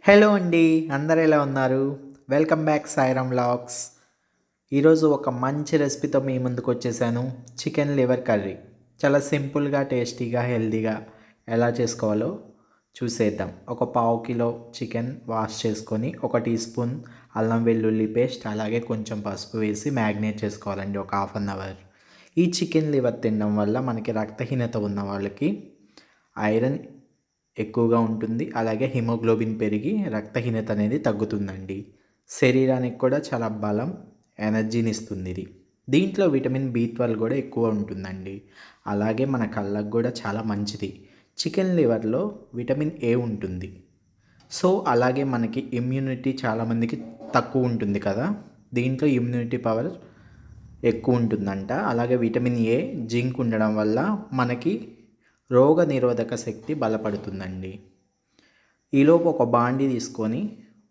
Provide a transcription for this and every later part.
Hello అండి, అందరు ఎలా ఉన్నారు? Welcome back Sairam vlogs. ఈరోజు ఒక మంచి రెసిపీతో మీ ముందుకు వచ్చేసాను. చికెన్ లివర్ కర్రీ చాలా సింపుల్గా, టేస్టీగా, హెల్తీగా ఎలా చేసుకోవాలో చూసేద్దాం. ఒక పావు కిలో చికెన్ వాష్ చేసుకొని 1 టీ స్పూన్ అల్లం వెల్లుల్లి పేస్ట్, అలాగే కొంచెం పసుపు వేసి మ్యాగ్నేట్ చేసుకోవాలండి ఒక హాఫ్ అన్ అవర్. ఈ చికెన్ లివర్ తినడం వల్ల మనకి రక్తహీనత ఉన్న వాళ్ళకి ఐరన్ ఎక్కువగా ఉంటుంది, అలాగే హిమోగ్లోబిన్ పెరిగి రక్తహీనత అనేది తగ్గుతుందండి. శరీరానికి కూడా చాలా బలం, ఎనర్జీని ఇస్తుంది ఇది. దీంట్లో విటమిన్ B12 కూడా ఎక్కువ ఉంటుందండి. అలాగే మన కళ్ళకు కూడా చాలా మంచిది. చికెన్ లివర్లో విటమిన్ A ఉంటుంది. సో అలాగే మనకి ఇమ్యూనిటీ చాలామందికి తక్కువ ఉంటుంది కదా, దీంట్లో ఇమ్యూనిటీ పవర్ ఎక్కువ ఉంటుందంట. అలాగే విటమిన్ A, జింక్ ఉండడం వల్ల మనకి రోగ నిరోధక శక్తి బలపడుతుందండి. ఈలోపు ఒక బాండీ తీసుకొని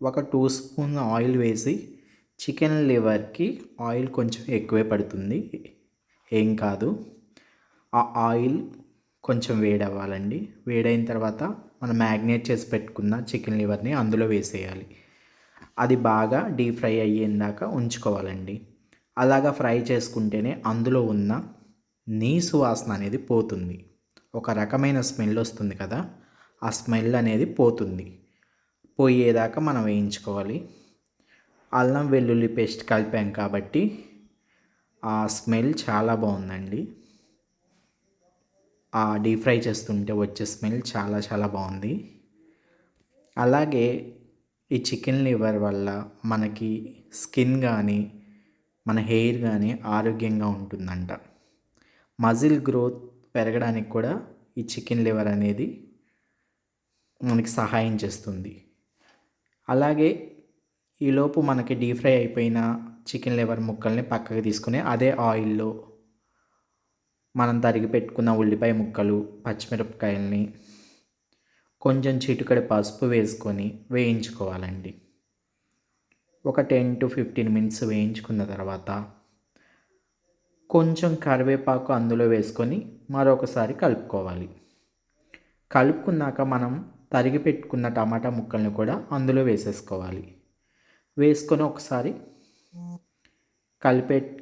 2 స్పూన్ ఆయిల్ వేసి, చికెన్ లివర్కి ఆయిల్ కొంచెం ఎక్కువే పడుతుంది, ఏం కాదు. ఆ ఆయిల్ కొంచెం వేడవ్వాలండి. వేడైన తర్వాత మనం మ్యాగ్నేట్ చేసి పెట్టుకున్న చికెన్ లివర్ని అందులో వేసేయాలి. అది బాగా డీప్ ఫ్రై అయ్యేదాకా ఉంచుకోవాలండి. అలాగా ఫ్రై చేసుకుంటేనే అందులో ఉన్న నీసు వాసన అనేది పోతుంది. ఒక రకమైన స్మెల్ వస్తుంది కదా, ఆ స్మెల్ అనేది పోతుంది. పోయేదాకా మనం వేయించుకోవాలి. అల్లం వెల్లుల్లి పేస్ట్ కలిపాం కాబట్టి ఆ స్మెల్ చాలా బాగుందండి. ఆ డీప్ ఫ్రై చేస్తుంటే వచ్చే స్మెల్ చాలా చాలా బాగుంది. అలాగే ఈ చికెన్ లివర్ వల్ల మనకి స్కిన్ కానీ, మన హెయిర్ కానీ ఆరోగ్యంగా ఉంటుందంట. మజిల్ గ్రోత్ పెరగడానికి కూడా ఈ చికెన్ లివర్ అనేది మనకి సహాయం చేస్తుంది. అలాగే ఈలోపు మనకి డీప్ ఫ్రై అయిపోయిన చికెన్ లివర్ ముక్కల్ని పక్కకు తీసుకుని అదే ఆయిల్లో మనం తరిగి పెట్టుకున్న ఉల్లిపాయ ముక్కలు, పచ్చిమిరపకాయల్ని, కొంచెం చిటికెడు పసుపు వేసుకొని వేయించుకోవాలండి. ఒక 10 to 15 మినిట్స్ వేయించుకున్న తర్వాత కొంచెం కరివేపాకు అందులో వేసుకొని మరొకసారి కలుపుకోవాలి. కలుపుకున్నాక మనం తరిగి పెట్టుకున్న టమాటా ముక్కల్ని కూడా అందులో వేసేసుకోవాలి. వేసుకొని ఒకసారి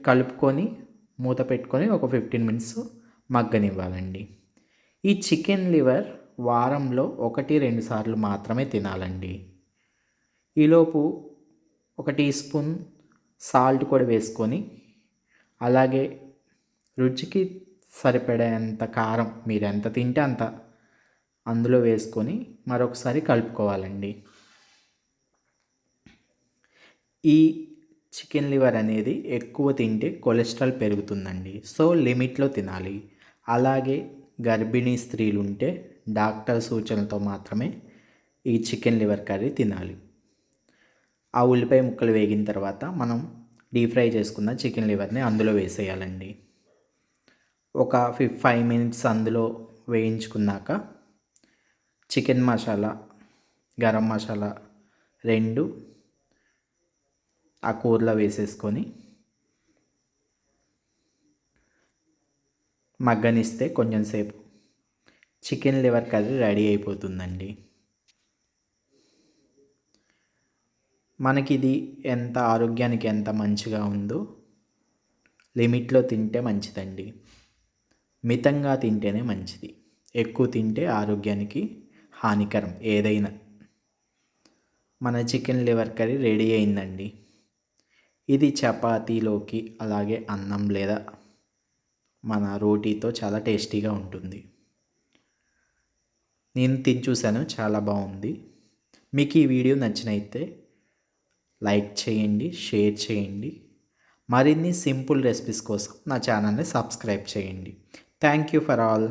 కలుపుకొని మూత పెట్టుకొని ఒక 15 మినిట్స్ మగ్గనివ్వాలండి. ఈ చికెన్ లివర్ వారంలో 1-2 సార్లు మాత్రమే తినాలండి. ఈలోపు 1 టీ స్పూన్ సాల్ట్ కూడా వేసుకొని, అలాగే రుచికి సరిపడేంత కారం మీరు ఎంత తింటే అంత అందులో వేసుకొని మరొకసారి కలుపుకోవాలండి. ఈ చికెన్ లివర్ అనేది ఎక్కువ తింటే కొలెస్ట్రాల్ పెరుగుతుందండి. సో లిమిట్లో తినాలి. అలాగే గర్భిణీ స్త్రీలు ఉంటే డాక్టర్ సూచనలతో మాత్రమే ఈ చికెన్ లివర్ కర్రీ తినాలి. ఆ ఉల్లిపాయ ముక్కలు వేగిన తర్వాత మనం డీప్ ఫ్రై చేసుకున్న చికెన్ లివర్ని అందులో వేసేయాలండి. ఒక 5 మినిట్స్ అందులో వేయించుకున్నాక చికెన్ మసాలా, గరం మసాలా 2 ఆ కూరలో వేసేసుకొని మగ్గనిస్తే కొంచెం సేపు చికెన్ లివర్ కర్రీ రెడీ అయిపోతుందండి. మనకిది ఎంత ఆరోగ్యానికి ఎంత మంచిగా ఉందో లిమిట్లో తింటే మంచిదండి. మితంగా తింటేనే మంచిది. ఎక్కువ తింటే ఆరోగ్యానికి హానికరం ఏదైనా. మన చికెన్ లివర్ కర్రీ రెడీ అయిందండి. ఇది చపాతీలోకి, అలాగే అన్నం లేదా మన రోటీతో చాలా టేస్టీగా ఉంటుంది. నేను తిని చూశాను, చాలా బాగుంది. మీకు ఈ వీడియో నచ్చినైతే లైక్ చేయండి, షేర్ చేయండి. మరిన్ని సింపుల్ రెసిపీస్ కోసం నా ఛానల్ని సబ్స్క్రైబ్ చేయండి. Thank you for all.